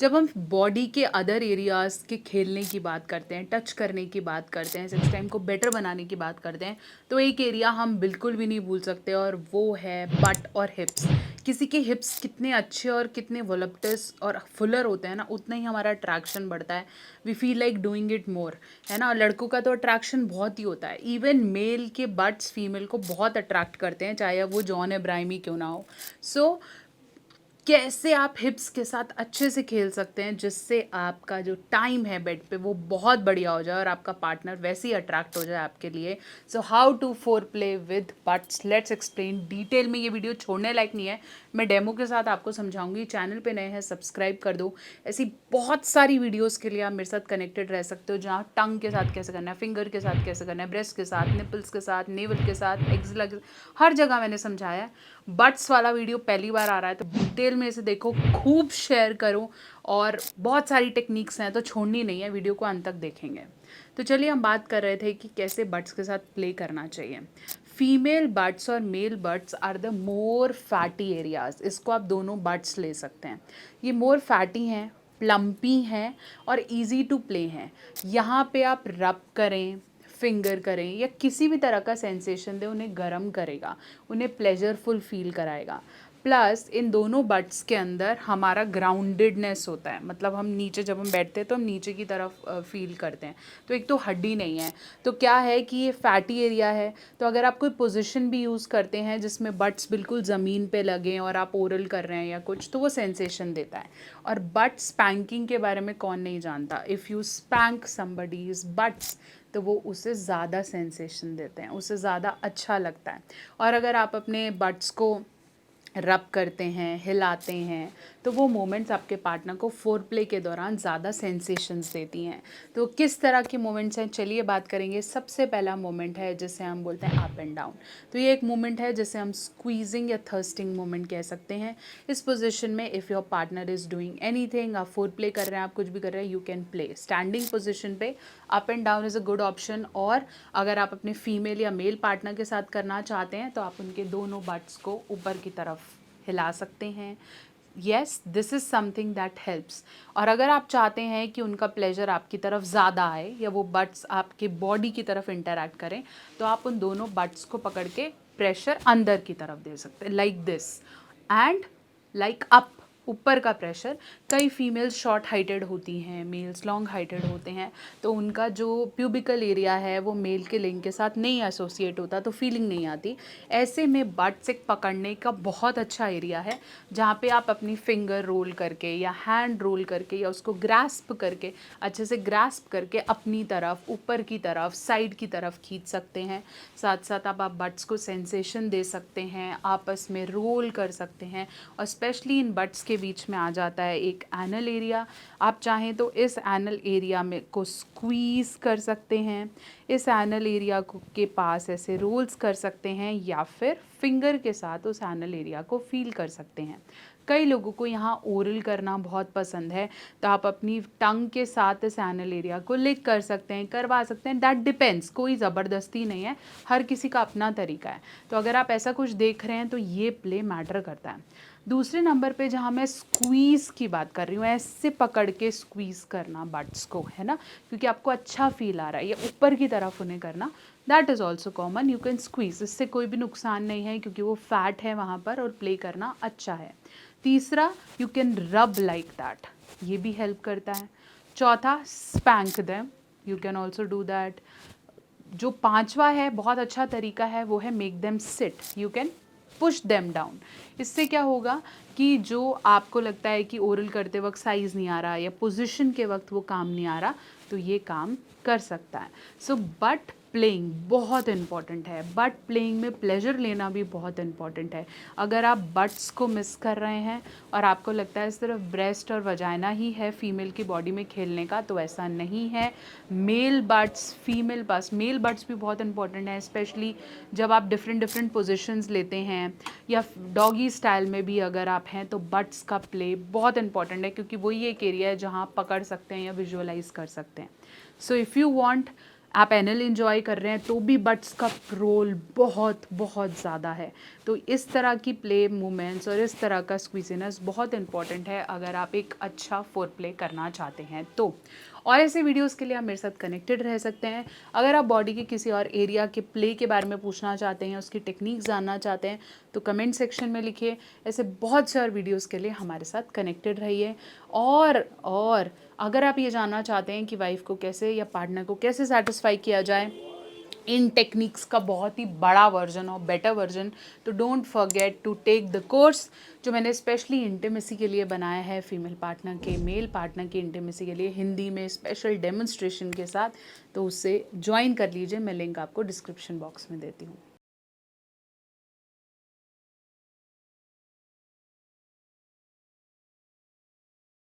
जब हम बॉडी के अदर एरियाज़ के खेलने की बात करते हैं, टच करने की बात करते हैं, सेक्स टाइम को बेटर बनाने की बात करते हैं, तो एक एरिया हम बिल्कुल भी नहीं भूल सकते और वो है बट और हिप्स। किसी के हिप्स कितने अच्छे और कितने वोलप्टस और फुलर होते हैं ना, उतना ही हमारा अट्रैक्शन बढ़ता है। We feel like doing it more, है ना। लड़कों का तो अट्रैक्शन बहुत ही होता है। इवन मेल के बट्स फीमेल को बहुत अट्रैक्ट करते हैं, चाहे वो जॉन अब्राहम क्यों ना हो। सो कैसे आप हिप्स के साथ अच्छे से खेल सकते हैं जिससे आपका जो टाइम है बेड पे वो बहुत बढ़िया हो जाए और आपका पार्टनर वैसे ही अट्रैक्ट हो जाए आपके लिए। So how to foreplay with butts, let's explain detail में। ये वीडियो छोड़ने लायक नहीं है, मैं डेमो के साथ आपको समझाऊंगी। चैनल पे नए हैं सब्सक्राइब कर दो। ऐसी बहुत सारी वीडियोस के लिए आप मेरे साथ कनेक्टेड रह सकते हो, जहाँ टंग के साथ कैसे करना है, फिंगर के साथ कैसे करना है, ब्रेस्ट के साथ, निपल्स के साथ, नेवल के साथ, एक्सिला के, हर जगह मैंने समझाया है। बट्स वाला वीडियो पहली बार आ रहा है तो डिटेल में इसे देखो, खूब शेयर करो। और बहुत सारी टेक्निक्स हैं तो छोड़नी नहीं है, वीडियो को अंत तक देखेंगे। तो चलिए, हम बात कर रहे थे कि कैसे बट्स के साथ प्ले करना चाहिए। फीमेल बट्स और male butts are the more fatty areas. इसको आप दोनों बट्स ले सकते हैं। ये मोर फैटी हैं, प्लम्पी हैं और इजी टू प्ले हैं। यहाँ पे आप रब करें, फिंगर करें या किसी भी तरह का सेंसेशन दें, उन्हें गर्म करेगा, उन्हें प्लेजरफुल फील कराएगा। प्लस इन दोनों बट्स के अंदर हमारा ग्राउंडेडनेस होता है, मतलब हम नीचे जब हम बैठते हैं तो हम नीचे की तरफ फील करते हैं। तो एक तो हड्डी नहीं है, तो क्या है कि ये फैटी एरिया है। तो अगर आप कोई पोजीशन भी यूज़ करते हैं जिसमें बट्स बिल्कुल ज़मीन पे लगें और आप ओरल कर रहे हैं या कुछ, तो वो सेंसेशन देता है। और बट स्पैंकिंग के बारे में कौन नहीं जानता। If you spank somebody's butts, तो वो उसे ज़्यादा सेंसेशन देते हैं, उसे ज़्यादा अच्छा लगता है। और अगर आप अपने बट्स को रब करते हैं, हिलाते हैं, तो वो मोमेंट्स आपके पार्टनर को फोर प्ले के दौरान ज़्यादा सेंसेशंस देती हैं। तो किस तरह के मोमेंट्स हैं, चलिए बात करेंगे। सबसे पहला मोमेंट है जिसे हम बोलते हैं अप एंड डाउन। तो ये एक मोमेंट है जिसे हम स्क्वीजिंग या थर्स्टिंग मोमेंट कह सकते हैं। इस पोजिशन में if your partner is doing anything, आप फोर प्ले कर रहे हैं, आप कुछ भी कर रहे हैं, you can play standing position पे। Up and down is a good option. और अगर आप अपने फीमेल या मेल पार्टनर के साथ करना चाहते हैं तो आप उनके दोनों बट्स को ऊपर की तरफ हिला सकते हैं। Yes, this is something that helps. और अगर आप चाहते हैं कि उनका प्लेजर आपकी तरफ ज़्यादा आए या वो बट्स आपके बॉडी की तरफ इंटरैक्ट करें, तो आप उन दोनों बट्स को पकड़ के प्रेशर अंदर की तरफ दे सकते हैं, like this and like up, ऊपर का प्रेशर। कई फीमेल्स शॉर्ट हाइटेड होती हैं, मेल्स लॉन्ग हाइटेड होते हैं, तो उनका जो प्यूबिकल एरिया है वो मेल के लिंग के साथ नहीं एसोसिएट होता, तो फीलिंग नहीं आती। ऐसे में बट से पकड़ने का बहुत अच्छा एरिया है, जहाँ पे आप अपनी फिंगर रोल करके या हैंड रोल करके या उसको ग्रास्प करके, अच्छे से ग्रास्प करके अपनी तरफ, ऊपर की तरफ, साइड की तरफ खींच सकते हैं। साथ साथ आप बट्स को सेंसेशन दे सकते हैं, आपस में रोल कर सकते हैं। और स्पेशली इन बट्स के बीच में आ जाता है एक एनल एरिया। आप चाहें तो इस एनल एरिया में को स्क्वीज़ कर सकते हैं, इस एनल एरिया के पास ऐसे रोल्स कर सकते हैं, या फिर फिंगर के साथ उस एनल एरिया को फील कर सकते हैं। कई लोगों को यहाँ ओरल करना बहुत पसंद है, तो आप अपनी टंग के साथ इस एनल एरिया को लिक कर सकते हैं, करवा सकते हैं। दैट डिपेंड्स, कोई ज़बरदस्ती नहीं है, हर किसी का अपना तरीका है। तो अगर आप ऐसा कुछ देख रहे हैं तो ये प्ले मैटर करता है। दूसरे नंबर पे जहाँ मैं स्क्वीज़ की बात कर रही हूँ, ऐसे पकड़ के स्क्वीज़ करना बट्स को, है ना, क्योंकि आपको अच्छा फील आ रहा है, या ऊपर की तरफ उन्हें करना, that is also common. You can squeeze, इससे कोई भी नुकसान नहीं है क्योंकि वो फैट है वहाँ पर और प्ले करना अच्छा है। तीसरा, यू कैन रब लाइक दैट, ये भी हेल्प करता है। चौथा, spank them, you can also do that. जो पांचवा है, बहुत अच्छा तरीका है, वो है make them sit, you can push them down. इससे क्या होगा कि जो आपको लगता है कि ओरल करते वक्त साइज़ नहीं आ रहा या पोजीशन के वक्त वो काम नहीं आ रहा, तो ये काम कर सकता है। सो बट प्लेइंग बहुत इंपॉर्टेंट है, बट प्लेइंग में प्लेजर लेना भी बहुत इंपॉर्टेंट है। अगर आप बट्स को मिस कर रहे हैं और आपको लगता है सिर्फ ब्रेस्ट और वजाइना ही है फीमेल की बॉडी में खेलने का, तो ऐसा नहीं है। Male butts, female butts, male butts भी बहुत इंपॉर्टेंट है, स्पेशली जब आप डिफरेंट डिफरेंट पोजिशंस लेते हैं या डॉगी स्टाइल में भी अगर आप हैं, तो बट्स का प्ले बहुत इंपॉर्टेंट है, क्योंकि वही एक एरिया है जहाँ आप पकड़ सकते हैं या विजुअलाइज कर सकते हैं। सो इफ़ यू वांट, आप एनल इन्जॉय कर रहे हैं तो भी बट्स का रोल बहुत बहुत ज़्यादा है। तो इस तरह की प्ले मूवमेंट्स और इस तरह का स्क्वीजीनेस बहुत इंपॉर्टेंट है अगर आप एक अच्छा फोर प्ले करना चाहते हैं तो। और ऐसे वीडियोस के लिए आप मेरे साथ कनेक्टेड रह सकते हैं। अगर आप बॉडी के किसी और एरिया के प्ले के बारे में पूछना चाहते हैं, उसकी टेक्निक जानना चाहते हैं, तो कमेंट सेक्शन में लिखिए। ऐसे बहुत से और वीडियोस के लिए हमारे साथ कनेक्टेड रहिए। और अगर आप ये जानना चाहते हैं कि वाइफ को कैसे या पार्टनर को कैसे सेटिस्फाई किया जाए इन टेक्निक्स का बहुत ही बड़ा वर्जन और बेटर वर्जन, तो don't forget to take the course जो मैंने स्पेशली इंटीमेसी के लिए बनाया है, फीमेल पार्टनर के मेल पार्टनर की इंटीमेसी के लिए हिंदी में स्पेशल डेमोन्स्ट्रेशन के साथ। तो उससे ज्वाइन कर लीजिए, मैं लिंक आपको डिस्क्रिप्शन बॉक्स में देती हूँ।